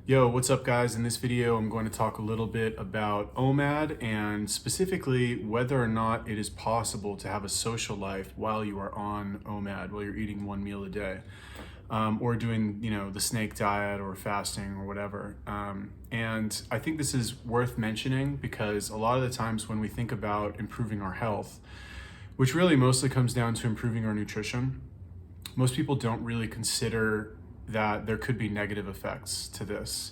Yo, what's up guys? In this video, I'm going to talk a little bit about Omad and specifically whether or not it is possible to have a social life while you are on Omad, while you're eating one meal a day, or doing, the snake diet or fasting or whatever. And I think this is worth mentioning because a lot of the times when we think about improving our health, which really mostly comes down to improving our nutrition, most people don't really consider that there could be negative effects to this.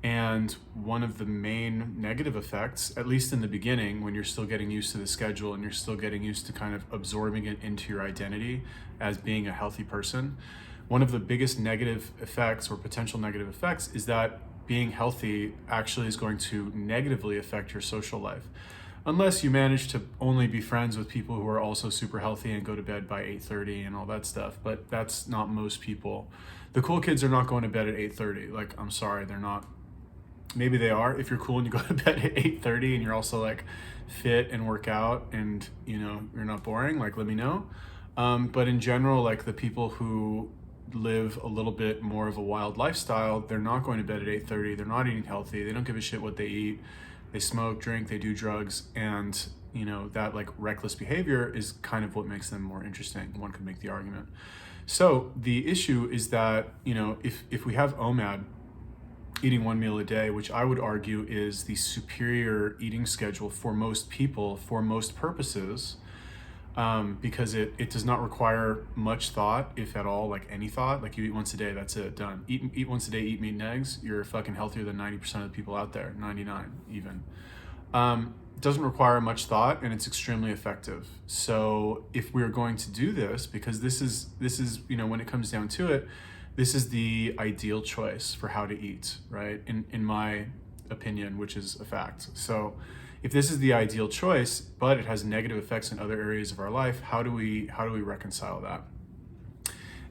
And one of the main negative effects, at least in the beginning, when you're still getting used to the schedule and you're still getting used to kind of absorbing it into your identity as being a healthy person, one of the biggest negative effects or potential negative effects is that being healthy actually is going to negatively affect your social life. Unless you manage to only be friends with people who are also super healthy and go to bed by 8:30 and all that stuff, but that's not most people. The cool kids are not going to bed at 8:30. Like, I'm sorry, they're not. Maybe they are if you're cool and you go to bed at 8:30 and you're also like fit and work out and you're not boring, like let me know. But in general, like the people who live a little bit more of a wild lifestyle, they're not going to bed at 8:30. They're not eating healthy. They don't give a shit what they eat. They smoke, drink, they do drugs, and that like reckless behavior is kind of what makes them more interesting. One could make the argument. So the issue is that, if we have OMAD, eating one meal a day, which I would argue is the superior eating schedule for most people, for most purposes, because it does not require much thought, if at all, like any thought. Like you eat once a day, that's it, done. Eat once a day, eat meat and eggs, you're fucking healthier than 90% of the people out there, 99 even. Doesn't require much thought and it's extremely effective. So if we're going to do this, because this is when it comes down to it, this is the ideal choice for how to eat, right? In my opinion, which is a fact. So if this is the ideal choice, but it has negative effects in other areas of our life, how do we reconcile that?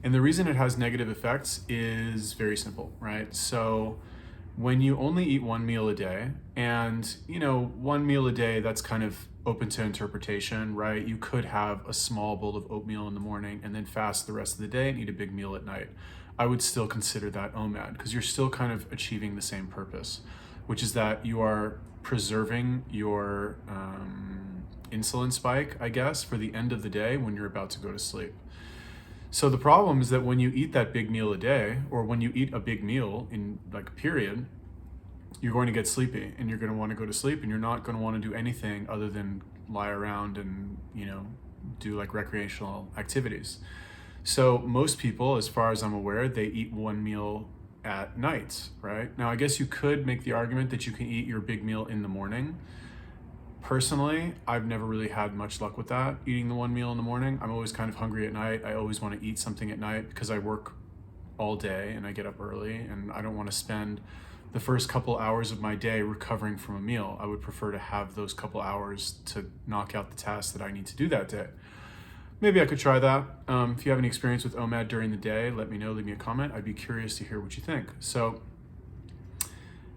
And the reason it has negative effects is very simple, right? So when you only eat one meal a day, and one meal a day, that's kind of open to interpretation, right? You could have a small bowl of oatmeal in the morning and then fast the rest of the day and eat a big meal at night. I would still consider that OMAD because you're still kind of achieving the same purpose, which is that you are preserving your insulin spike, I guess, for the end of the day when you're about to go to sleep. So the problem is that when you eat that big meal a day, or when you eat a big meal in like a period, you're going to get sleepy and you're going to want to go to sleep and you're not going to want to do anything other than lie around and, do like recreational activities. So most people, as far as I'm aware, they eat one meal at night, right? Now, I guess you could make the argument that you can eat your big meal in the morning. Personally, I've never really had much luck with that, eating the one meal in the morning. I'm always kind of hungry at night. I always want to eat something at night because I work all day and I get up early and I don't want to spend the first couple hours of my day recovering from a meal. I would prefer to have those couple hours to knock out the tasks that I need to do that day. Maybe I could try that. If you have any experience with OMAD during the day, let me know, leave me a comment. I'd be curious to hear what you think. So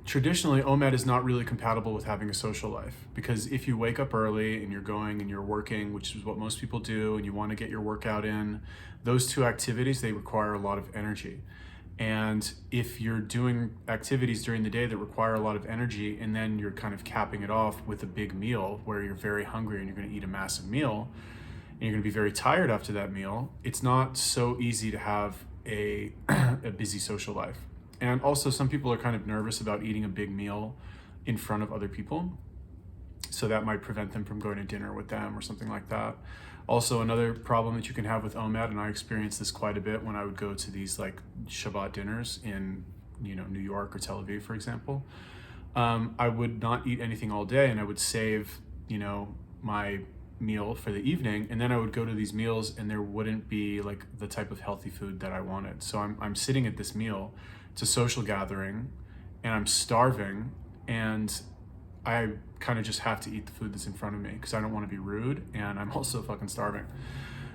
traditionally, OMAD is not really compatible with having a social life because if you wake up early and you're going and you're working, which is what most people do, and you want to get your workout in, those two activities, they require a lot of energy. And if you're doing activities during the day that require a lot of energy and then you're kind of capping it off with a big meal where you're very hungry and you're going to eat a massive meal, and you're going to be very tired after that meal, it's not so easy to have a busy social life. And also some people are kind of nervous about eating a big meal in front of other people. So that might prevent them from going to dinner with them or something like that. Also, another problem that you can have with OMAD, and I experienced this quite a bit when I would go to these like Shabbat dinners in New York or Tel Aviv, for example. I would not eat anything all day and I would save my meal for the evening, and then I would go to these meals and there wouldn't be like the type of healthy food that I wanted. So I'm sitting at this meal, it's a social gathering, and I'm starving, and I kind of just have to eat the food that's in front of me because I don't want to be rude and I'm also fucking starving.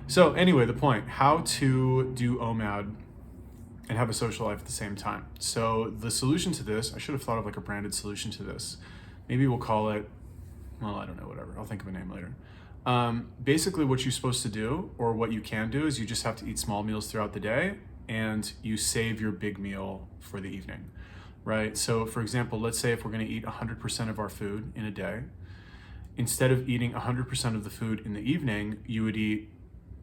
So anyway, the point, how to do OMAD and have a social life at the same time. So the solution to this, I should have thought of like a branded solution to this. Maybe we'll call it, well, I don't know, whatever. I'll think of a name later. Basically what you're supposed to do, or what you can do, is you just have to eat small meals throughout the day and you save your big meal for the evening. right? So for example, let's say if we're going to eat 100% of our food in a day, instead of eating 100% of the food in the evening, you would eat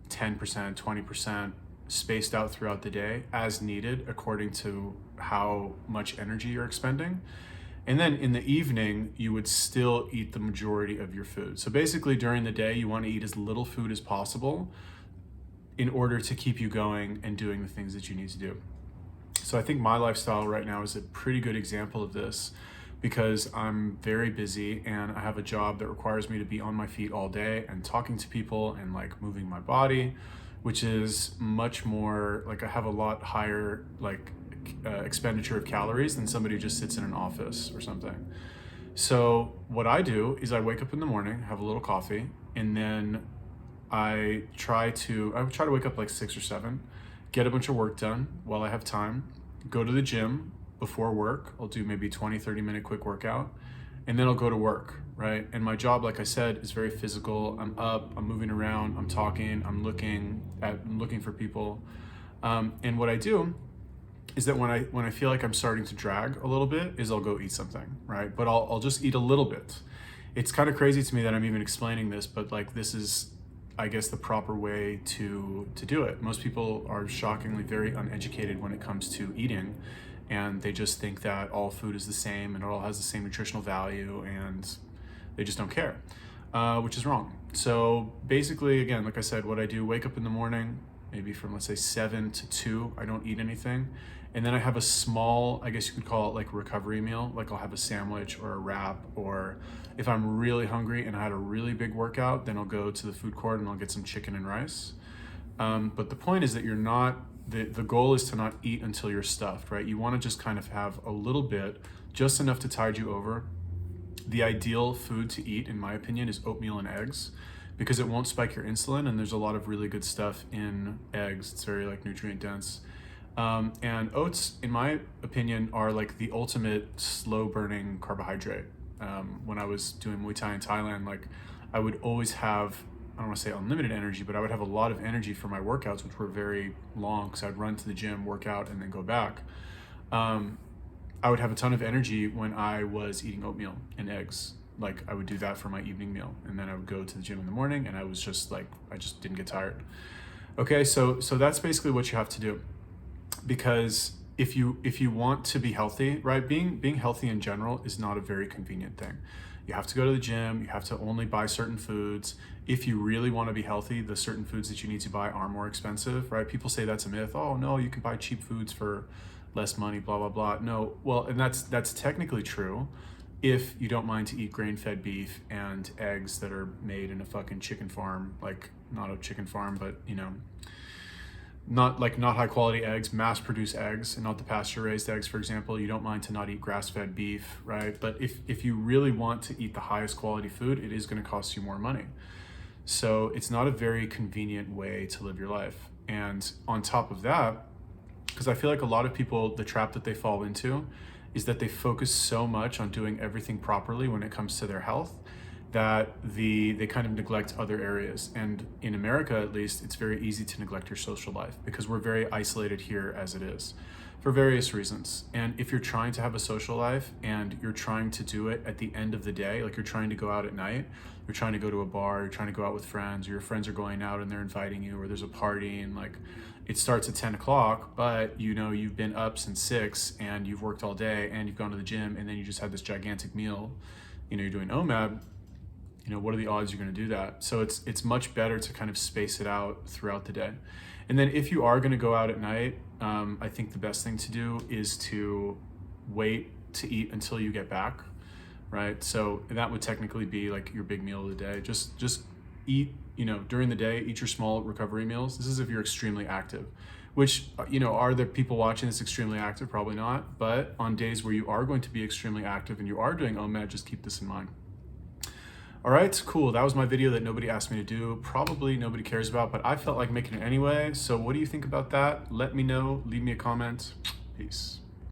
10%, 20% spaced out throughout the day as needed according to how much energy you're expending. And then in the evening, you would still eat the majority of your food. So basically during the day, you want to eat as little food as possible in order to keep you going and doing the things that you need to do. So I think my lifestyle right now is a pretty good example of this, because I'm very busy and I have a job that requires me to be on my feet all day and talking to people and like moving my body, which is much more like I have a lot higher like expenditure of calories than somebody who just sits in an office or something. So what I do is I wake up in the morning, have a little coffee, and then I try to wake up like 6 or 7, get a bunch of work done while I have time, go to the gym before work. I'll do maybe 20-30 minute quick workout, and then I'll go to work, right? And my job, like I said, is very physical. I'm up, I'm moving around, I'm talking, I'm looking for people. And what I do is that when I feel like I'm starting to drag a little bit, is I'll go eat something, right? But I'll just eat a little bit. It's kind of crazy to me that I'm even explaining this, but like this is, I guess, the proper way to do it. Most people are shockingly very uneducated when it comes to eating, and they just think that all food is the same and it all has the same nutritional value, and they just don't care, which is wrong. So basically, again, like I said, what I do, wake up in the morning, maybe from let's say 7 to 2, I don't eat anything. And then I have a small, I guess you could call it like recovery meal. Like I'll have a sandwich or a wrap, or if I'm really hungry and I had a really big workout, then I'll go to the food court and I'll get some chicken and rice. But the point is that you're not, the goal is to not eat until you're stuffed, right? You want to just kind of have a little bit, just enough to tide you over. The ideal food to eat, in my opinion, is oatmeal and eggs, because it won't spike your insulin, and there's a lot of really good stuff in eggs. It's very like nutrient dense. And oats, in my opinion, are like the ultimate slow burning carbohydrate. When I was doing Muay Thai in Thailand, like I would always have, I don't want to say unlimited energy, but I would have a lot of energy for my workouts, which were very long, because I'd run to the gym, work out, and then go back. I would have a ton of energy when I was eating oatmeal and eggs. Like I would do that for my evening meal, and then I would go to the gym in the morning, and I was just like, I just didn't get tired. Okay, so that's basically what you have to do. Because if you want to be healthy, right, being healthy in general is not a very convenient thing. You have to go to the gym, you have to only buy certain foods. If you really want to be healthy, the certain foods that you need to buy are more expensive, right? People say that's a myth. Oh no, you can buy cheap foods for less money, blah, blah, blah. No, well, and that's technically true if you don't mind to eat grain-fed beef and eggs that are made in a fucking chicken farm, like not a chicken farm, but you know, not high quality eggs, mass produced eggs, and not the pasture raised eggs, for example. You don't mind to not eat grass fed beef, right? But if you really want to eat the highest quality food, it is going to cost you more money. So it's not a very convenient way to live your life. And on top of that, because I feel like a lot of people, the trap that they fall into is that they focus so much on doing everything properly when it comes to their health, that they kind of neglect other areas. And in America, at least, it's very easy to neglect your social life because we're very isolated here as it is for various reasons. And if you're trying to have a social life and you're trying to do it at the end of the day, like you're trying to go out at night, you're trying to go to a bar, you're trying to go out with friends, or your friends are going out and they're inviting you, or there's a party and like it starts at 10 o'clock, but you know, you've been up since 6 and you've worked all day and you've gone to the gym and then you just had this gigantic meal, you know, you're doing Omad. You know, what are the odds you're going to do that? So it's much better to kind of space it out throughout the day. And then if you are going to go out at night, I think the best thing to do is to wait to eat until you get back, right? So that would technically be like your big meal of the day. Just eat, you know, during the day, eat your small recovery meals. This is if you're extremely active, which, you know, are there people watching this extremely active? Probably not. But on days where you are going to be extremely active and you are doing OMAD, just keep this in mind. All right, cool. That was my video that nobody asked me to do. Probably nobody cares about, but I felt like making it anyway. So what do you think about that? Let me know. Leave me a comment. Peace.